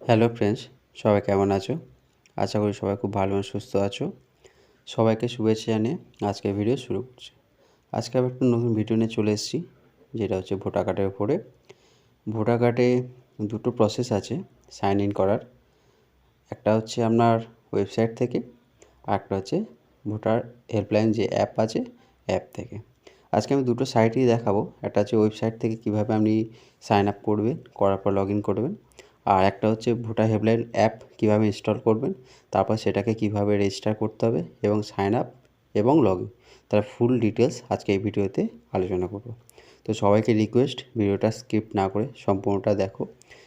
Hello friends, সবাই কেমন আছো? আশা করি সবাই খুব ভালো এবং সুস্থ আছো। সবাইকে শুভেচ্ছা জানিয়ে আজকের ভিডিও শুরু করছি। আজকে আবার একটা নতুন ভিডিও নিয়ে চলে এসেছি, যেটা হচ্ছে ভোটার কার্ডের উপরে। ভোটার কার্ডে দুটো প্রসেস আছে সাইন ইন করার। একটা হচ্ছে আপনার ওয়েবসাইট থেকে, আর একটা হচ্ছে ভোটার হেল্পলাইন যে অ্যাপ আছে অ্যাপ থেকে। আজকে আমি দুটো সাইটই দেখাবো। একটা হচ্ছে ওয়েবসাইট থেকে কীভাবে আপনি সাইন আপ করবেন, করার পর লগ ইন করবেন। আর একটা হচ্ছে ভোটার হেল্পলাইন অ্যাপ কীভাবে ইনস্টল করবেন, তারপর সেটাকে কীভাবে রেজিস্টার করতে হবে এবং সাইন আপ এবং লগ ইন, তার ফুল ডিটেলস আজকে এই ভিডিওতে আলোচনা করব। তো সবাইকে রিকোয়েস্ট, ভিডিওটা স্কিপ না করে সম্পূর্ণটা দেখো,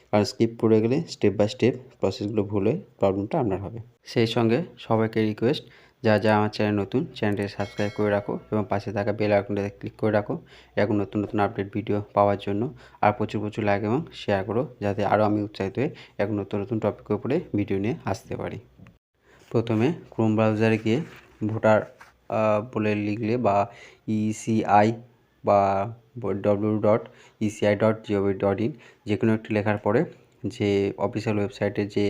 কারণ স্কিপ করে গেলে স্টেপ বাই স্টেপ প্রসেসগুলো ভুল হয়ে প্রবলেমটা আপনার হবে। সেই সঙ্গে সবাইকে রিকোয়েস্ট, যা আমার চ্যানেল নতুন, চ্যানেলটি সাবস্ক্রাইব করে রাখো এবং পাশে থাকা বেল আইকনটাতে ক্লিক করে রাখো এরকম নতুন নতুন আপডেট ভিডিও পাওয়ার জন্য। আর প্রচুর লাইক এবং শেয়ার করো, যাতে আরও আমি উৎসাহিত হয়ে এরকম নতুন টপিকের উপরে ভিডিও নিয়ে আসতে পারি। প্রথমে ক্রোম ব্রাউজারে গিয়ে ভোটার বলে লিখলে বা ECI বা www.eci.gov.in যে কোনো একটি লেখার পরে যে অফিসিয়াল ওয়েবসাইটের যে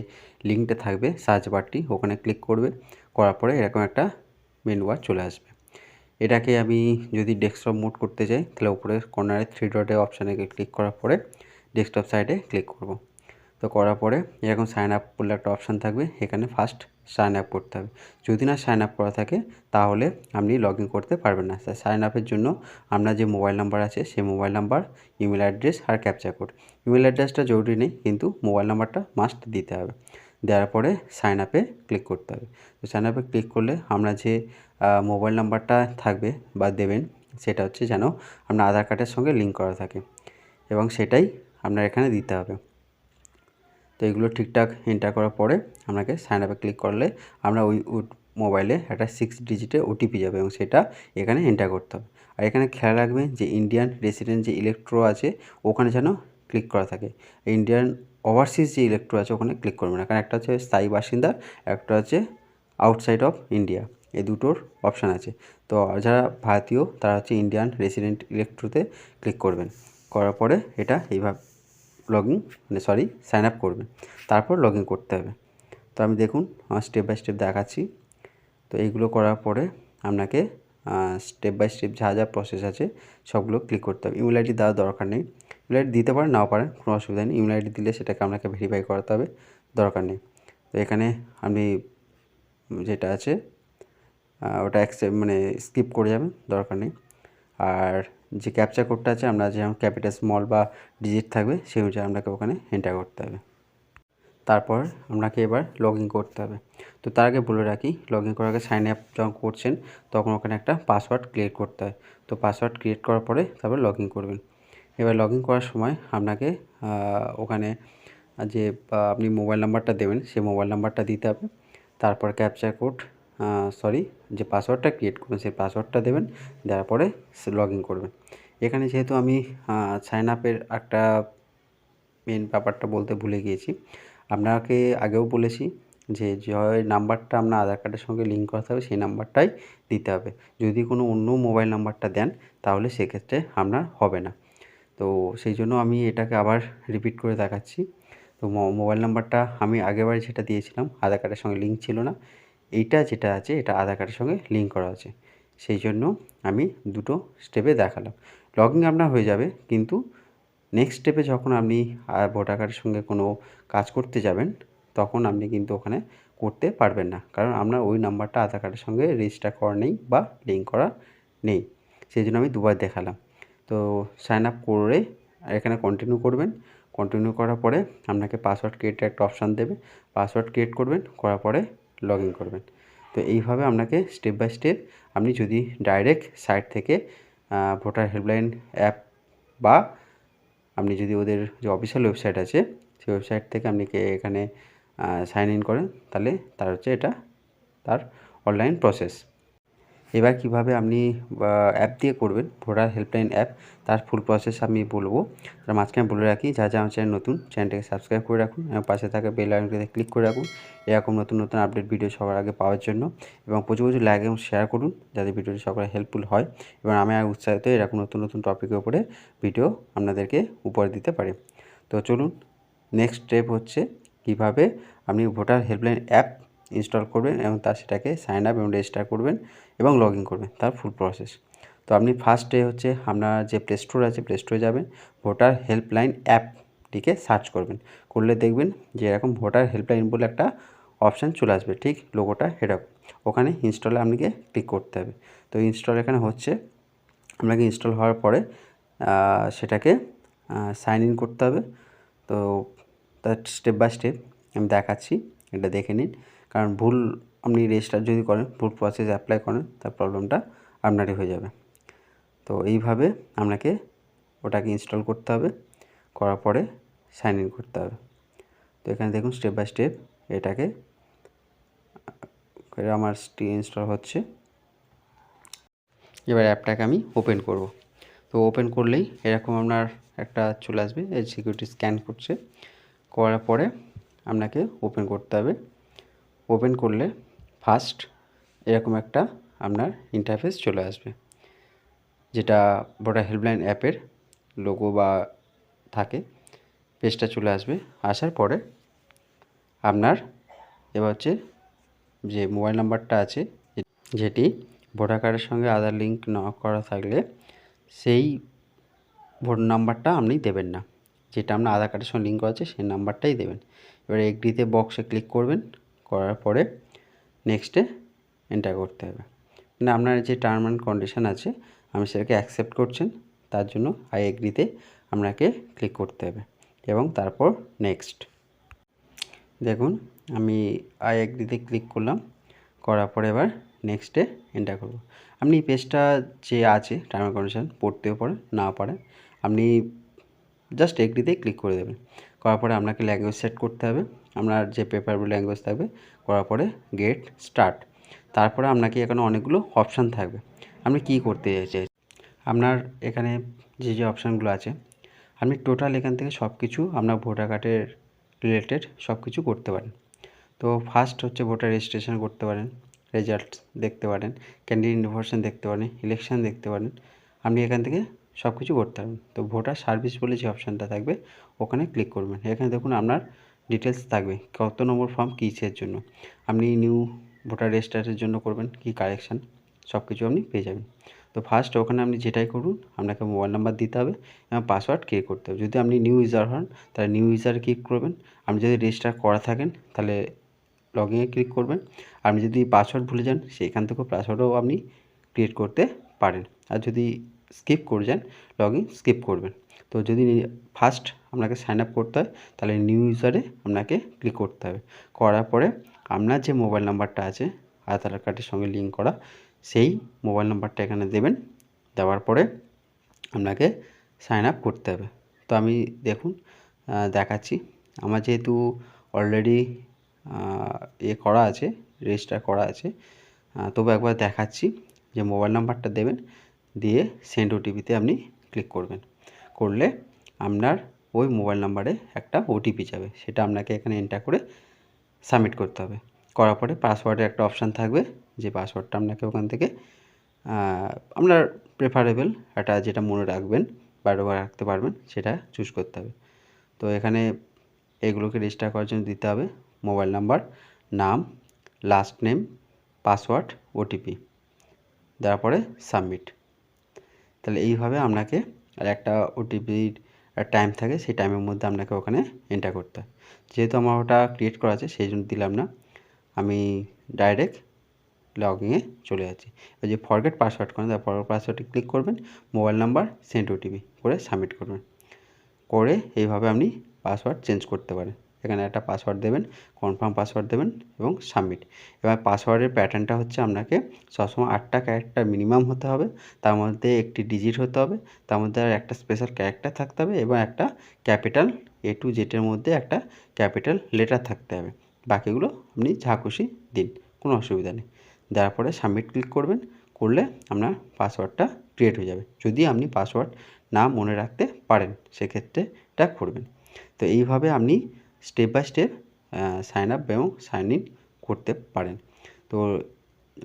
লিঙ্কটা থাকবে সার্চ বারটি, ওখানে ক্লিক করবে। করার পরে এরকম একটা মেনু বার চলে আসবে। এটাকে আমি যদি ডেস্কটপ মোড করতে চাই, তাহলে উপরের কর্নারে 3 ডটের অপশানে ক্লিক করার পরে ডেস্কটপ সাইডে ক্লিক করব। তো করার পরে এরকম সাইন আপ বলে একটা অপশান থাকবে, এখানে ফার্স্ট সাইন আপ করতে হবে। যদি না সাইন আপ করা থাকে তাহলে আপনি লগ ইন করতে পারবেন না। সাইন আপের জন্য আপনার যে মোবাইল নাম্বার আছে সেই মোবাইল নাম্বার, ইমেল অ্যাড্রেস আর ক্যাপচা কোড। ইমেল অ্যাড্রেসটা জরুরি নেই, কিন্তু মোবাইল নাম্বারটা মাস্ট দিতে হবে। দেওয়ার পরে সাইন আপে ক্লিক করতে হবে। তো সাইন আপে ক্লিক করলে আমরা যে মোবাইল নাম্বারটা থাকবে বা দেবেন, সেটা হচ্ছে যেন আপনার আধার কার্ডের সঙ্গে লিঙ্ক করা থাকে এবং সেটাই আপনার এখানে দিতে হবে। তো এগুলো ঠিকঠাক এন্টার করার পরে আপনাকে সাইন আপে ক্লিক করলে আমরা ওই মোবাইলে একটা 6 ডিজিটের OTP যাবে এবং সেটা এখানে এন্টার করতে হবে। আর এখানে খেয়াল রাখবেন যে ইন্ডিয়ান রেসিডেন্ট যে ইলেক্ট্রো আছে ওখানে যেন ক্লিক করা থাকে। ইন্ডিয়ান ওভারসিজ যে ইলেক্ট্রো আছে ওখানে ক্লিক করবেন না, কারণ একটা হচ্ছে স্থায়ী বাসিন্দা, একটা হচ্ছে আউটসাইড অফ ইন্ডিয়া, এই দুটোর অপশান আছে। তো যারা ভারতীয় তারা হচ্ছে ইন্ডিয়ান রেসিডেন্ট ইলেক্ট্রোতে ক্লিক করবেন। করার পরে এটা এইভাবে সাইন আপ করবেন, তারপর লগ ইন করতে হবে। তো আমি দেখুন স্টেপ বাই স্টেপ দেখাচ্ছি। তো এইগুলো করার পরে আপনাকে স্টেপ বাই স্টেপ যা প্রসেস আছে সবগুলো ক্লিক করতে হবে। ইমেল আইডি দেওয়ার দরকার নেই, ইমেল আইডি দিতে পারেন নাও পারেন, কোনো অসুবিধা নেই। ইমেল আইডি দিলে সেটাকে আপনাকে ভেরিফাই করাতে হবে, দরকার নেই। তো এখানে আপনি যেটা আছে ওটা স্কিপ করে যাবেন, দরকার নেই। আর যে ক্যাপচা কোডটা আছে আমরা যেমন ক্যাপিটাল স্মল বা ডিজিট থাকবে সেই অনুযায়ী আপনাকে ওখানে এন্টার করতে হবে। তারপর আপনাকে এবার লগ ইন করতে হবে। তো তার আগে বলে রাখি, লগ ইন করার আগে সাইন আপ যখন করছেন তখন ওখানে একটা পাসওয়ার্ড ক্রিয়েট করতে হয়। তো পাসওয়ার্ড ক্রিয়েট করার পরে তারপর লগ ইন করবেন। এবার লগ ইন করার সময় আপনাকে ওখানে যে আপনি মোবাইল নাম্বারটা দেবেন সেই মোবাইল নাম্বারটা দিতে হবে। তারপর ক্যাপচা কোড যে পাসওয়ার্ডটা ক্রিয়েট করবেন সেই পাসওয়ার্ডটা দেবেন, দেওয়ার পরে লগ ইন করবেন। এখানে যেহেতু আমি সাইন আপের একটা মেন ব্যাপারটা বলতে ভুলে গিয়েছি, আপনাকে আগেও বলেছি যে নাম্বারটা আপনার আধার কার্ডের সঙ্গে লিঙ্ক করাতে হবে সেই নাম্বারটাই দিতে হবে। যদি কোনো অন্য মোবাইল নাম্বারটা দেন তাহলে সেক্ষেত্রে আপনার হবে না। তো সেই জন্য আমি এটাকে আবার রিপিট করে দেখাচ্ছি। তো মোবাইল নাম্বারটা আমি আগেরবার যেটা দিয়েছিলাম আধার কার্ডের সঙ্গে লিঙ্ক ছিল না, এইটা যেটা আছে এটা আধার কার্ডের সঙ্গে লিঙ্ক করা আছে। সেই জন্য আমি দুটো স্টেপে দেখালাম। লগ ইন আপনার হয়ে যাবে, কিন্তু নেক্সট স্টেপে যখন আপনি ভোটার কার্ডের সঙ্গে কোনো কাজ করতে যাবেন তখন আপনি কিন্তু ওখানে করতে পারবেন না, কারণ আপনার ওই নাম্বারটা আধার কার্ডের সঙ্গে রেজিস্টার করা নেই বা লিঙ্ক করা নেই। সেই জন্য আমি দুবার দেখালাম। তো সাইন আপ করে এখানে কন্টিনিউ করবেন। কন্টিনিউ করার পরে আপনাকে পাসওয়ার্ড ক্রিয়েটের একটা অপশান দেবে, পাসওয়ার্ড ক্রিয়েট করবেন, করার পরে লগ ইন করবেন। তো এইভাবে আপনাকে স্টেপ বাই স্টেপ, আপনি যদি ডাইরেক্ট সাইট থেকে ভোটার হেল্পলাইন অ্যাপ বা আপনি যদি ওদের যে অফিসিয়াল ওয়েবসাইট আছে সেই ওয়েবসাইট থেকে আপনি এখানে সাইন ইন করেন, তাহলে এটা তার অনলাইন প্রসেস। এবার কীভাবে আপনি অ্যাপ দিয়ে করবেন ভোটার হেল্পলাইন অ্যাপ, তার ফুল প্রসেস আমি বলবো। তার মাঝখানে বলে রাখি, যা আমার চ্যানেল নতুন, চ্যানেলটাকে সাবস্ক্রাইব করে রাখুন এবং পাশে থাকা বেল আইকনটাতে ক্লিক করে রাখুন এরকম নতুন আপডেট ভিডিও সবার আগে পাওয়ার জন্য। এবং প্রচুর লাইক এবং শেয়ার করুন যাতে ভিডিওটি সকলে হেল্পফুল হয় এবং আমি আর উৎসাহিত এরকম নতুন টপিকের উপরে ভিডিও আপনাদেরকে উপহার দিতে পারি। তো চলুন, নেক্সট স্টেপ হচ্ছে কীভাবে আপনি ভোটার হেল্পলাইন অ্যাপ ইনস্টল করবেন এবং সেটাকে সাইন আপ এবং রেজিস্টার করবেন এবং লগ ইন করবেন, তার ফুল প্রসেস। তো আপনি ফার্স্টে হচ্ছে আপনার যে প্লে স্টোর আছে, প্লে স্টোরে যাবেন, ভোটার হেল্পলাইন অ্যাপটিকে সার্চ করবেন। করলে দেখবেন যে এরকম ভোটার হেল্পলাইন বলে একটা অপশান চলে আসবে, ঠিক লোগোটা এরকম। ওখানে ইনস্টলে আপনাকে ক্লিক করতে হবে। তো ইনস্টল এখানে হচ্ছে, আপনাকে ইনস্টল হওয়ার পরে সেটাকে সাইন ইন করতে হবে। তো তার স্টেপ বাই স্টেপ আমি দেখাচ্ছি, এটা দেখে নিন। কারণ ভুল আপনি রেজিস্টার যদি করেন, ভুল প্রসেস অ্যাপ্লাই করেন, তার প্রবলেমটা আপনারই হয়ে যাবে। তো এইভাবে আপনাকে ওটাকে ইনস্টল করতে হবে, করার পরে সাইন ইন করতে হবে। তো এখানে দেখুন স্টেপ বাই স্টেপ এটাকে আমার ইনস্টল হচ্ছে। এবার অ্যাপটাকে আমি ওপেন করব। তো ওপেন করলেই এরকম আপনার একটা চলে আসবে, এই সিকিউরিটি স্ক্যান করছে। করার পরে আপনাকে ওপেন করতে হবে। ওপেন করলে ফার্স্ট এরকম একটা আপনার ইন্টারফেস চলে আসবে, যেটা ভোটার হেল্পলাইন অ্যাপের লোগো বা থাকে, পেজটা চলে আসবে। আসার পরে আপনার এবার হচ্ছে যে মোবাইল নাম্বারটা আছে, যেটি ভোটার কার্ডের সঙ্গে আধার লিঙ্ক না করা থাকলে সেই ভোট নাম্বারটা আপনি দেবেন না, যেটা আপনার আধার কার্ডের সঙ্গে লিঙ্ক করা আছে সেই নাম্বারটাই দেবেন। এবারে এগ্রিতে বক্সে ক্লিক করবেন, করার পরে নেক্সটে এন্টার করতে হবে। মানে আপনার যে টার্ম অ্যান্ড কন্ডিশান আছে আপনি সেটাকে অ্যাকসেপ্ট করছেন, তার জন্য আই এগ্রিতে আপনাকে ক্লিক করতে হবে এবং তারপর নেক্সট। দেখুন আমি আই এগ্রিতে ক্লিক করলাম, করার পরে এবার নেক্সটে এন্টার করব। আপনি এই পেজটা যে আছে টার্ম অ্যান্ড কন্ডিশান পড়তেও পারেন, না পারেন, আপনি জাস্ট এগ্রিতেই ক্লিক করে দেবেন। করার পরে আপনাকে ল্যাঙ্গুয়েজ সেট করতে হবে, আপনার যে পেপারবল ল্যাঙ্গুয়েজ থাকবে। করার পরে গেট স্টার্ট। তারপরে আপনাকে এখানে অনেকগুলো অপশান থাকবে, আপনি কী করতে চাইছেন। আপনার এখানে যে যে অপশানগুলো আছে, আপনি টোটাল এখান থেকে সব কিছু আপনার ভোটার কার্ডের রিলেটেড সব কিছু করতে পারেন। তো ফার্স্ট হচ্ছে ভোটার রেজিস্ট্রেশন করতে পারেন, রেজাল্ট দেখতে পারেন, ক্যান্ডিডেট ইনফরমেশন দেখতে পারেন, ইলেকশন দেখতে পারেন, আপনি এখান থেকে সব কিছু করতে পারবেন। তো ভোটার সার্ভিস বলে যে অপশানটা থাকবে ওখানে ক্লিক করবেন। এখানে দেখুন আপনার ডিটেলস থাকবে, কত নম্বর ফর্ম কিসের জন্য, আপনি নিউ ভোটার রেজিস্টারের জন্য করবেন কি কারেকশান, সব কিছু আপনি পেয়ে যাবেন। তো ফার্স্ট ওখানে আপনি যেটাই করুন, আপনাকে মোবাইল নাম্বার দিতে হবে এবং পাসওয়ার্ড ক্রিয়েট করতে হবে। যদি আপনি নিউ ইউজার হন তাহলে নিউ ইউজারে ক্লিক করবেন, আপনি যদি রেজিস্টার করা থাকেন তাহলে লগ ইনে ক্লিক করবেন। আপনি যদি পাসওয়ার্ড ভুলে যান সেখান থেকেও পাসওয়ার্ডও আপনি ক্রিয়েট করতে পারেন। আর যদি স্কিপ করে যান লগ ইন স্কিপ করবেন। তো যদি ফার্স্ট আপনাকে সাইন আপ করতে হয় তাহলে নিউ ইউজারে আপনাকে ক্লিক করতে হবে। করার পরে আপনার যে মোবাইল নাম্বারটা আছে আধার কার্ডের সঙ্গে লিঙ্ক করা, সেই মোবাইল নাম্বারটা এখানে দেবেন। দেওয়ার পরে আপনাকে সাইন আপ করতে হবে। তো আমি দেখুন দেখাচ্ছি, আমার যেহেতু অলরেডি করা আছে, রেজিস্টার করা আছে, তবু একবার দেখাচ্ছি যে মোবাইল নাম্বারটা দেবেন, দিয়ে সেন্ড ওটিপিতে আপনি ক্লিক করবেন। করলে আপনার ওই মোবাইল নাম্বারে একটা ওটিপি যাবে, সেটা আপনাকে এখানে এন্টার করে সাবমিট করতে হবে। করার পরে পাসওয়ার্ডের একটা অপশান থাকবে, যে পাসওয়ার্ডটা আপনাকে ওখান থেকে আপনার প্রেফারেবল একটা যেটা মনে রাখবেন বারবার রাখতে পারবেন সেটা চুজ করতে হবে। তো এখানে এগুলোকে রেজিস্টার করার জন্য দিতে হবে মোবাইল নাম্বার, নাম, লাস্ট নেম, পাসওয়ার্ড, ওটিপি, দেওয়ার পরে সাবমিট। তাহলে এইভাবে আপনাকে আর একটা ওটিপির টাইম থাকে, সেই টাইমের মধ্যে আপনাকে ওখানে এন্টার করতে হয়। যেহেতু আমার ওটা ক্রিয়েট করা আছে সেই জন্য দিলাম না, আমি ডাইরেক্ট লগ ইনে চলে যাচ্ছি। ওই যে ফরগেট পাসওয়ার্ড করেন, তার ফরগেট পাসওয়ার্ডে ক্লিক করবেন, মোবাইল নাম্বার, সেন্ড ওটিপি করে সাবমিট করবেন। করে এইভাবে আপনি পাসওয়ার্ড চেঞ্জ করতে পারেন। এখানে একটা পাসওয়ার্ড দেবেন, কনফার্ম পাসওয়ার্ড দেবেন এবং সাবমিট। এবার পাসওয়ার্ডের প্যাটার্নটা হচ্ছে আপনাকে সবসময় 8টা ক্যারেক্টার মিনিমাম হতে হবে, তার মধ্যে একটি ডিজিট হতে হবে, তার মধ্যে আর একটা স্পেশাল ক্যারেক্টার থাকতে হবে এবং একটা ক্যাপিটাল A to Z এর মধ্যে একটা ক্যাপিটাল লেটার থাকতে হবে। বাকিগুলো আপনি যা খুশি দিন, কোনো অসুবিধা নেই। দেওয়ার পরে সাবমিট ক্লিক করবেন, করলে আপনার পাসওয়ার্ডটা ক্রিয়েট হয়ে যাবে। যদি আপনি পাসওয়ার্ড না মনে রাখতে পারেন সেক্ষেত্রে এটা করবেন। তো এইভাবে আপনি step by step sign up এবং সাইন ইন করতে পারেন। তো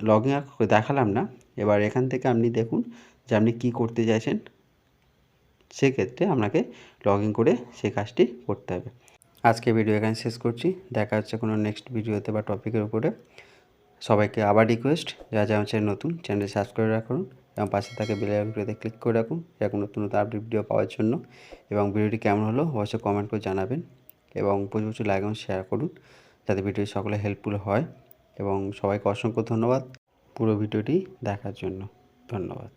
লগ ইন দেখালাম না, এবার এখান থেকে আপনি দেখুন যে আপনি কী করতে চাইছেন, সেক্ষেত্রে আপনাকে লগ ইন করে সেই কাজটি করতে হবে। আজকে ভিডিও এখানে শেষ করছি। দেখা হচ্ছে কোনো নেক্সট ভিডিওতে বা টপিকের উপরে। সবাইকে আবার রিকোয়েস্ট, যারা আমার চ্যানেল নতুন, চ্যানেলটি সাবস্ক্রাইব রাখুন এবং পাশে থাকে বেল আইকনটিতে ক্লিক করে রাখুন এরকম নতুন নতুন আপডেট ভিডিও পাওয়ার জন্য। এবং ভিডিওটি কেমন হলো অবশ্যই কমেন্ট করে জানাবেন এবং প্রচুর প্রচুর লাইক এবং শেয়ার করুন যাতে ভিডিওটি সকলে হেল্পফুল হয়। এবং সবাইকে অসংখ্য ধন্যবাদ পুরো ভিডিওটি দেখার জন্য। ধন্যবাদ।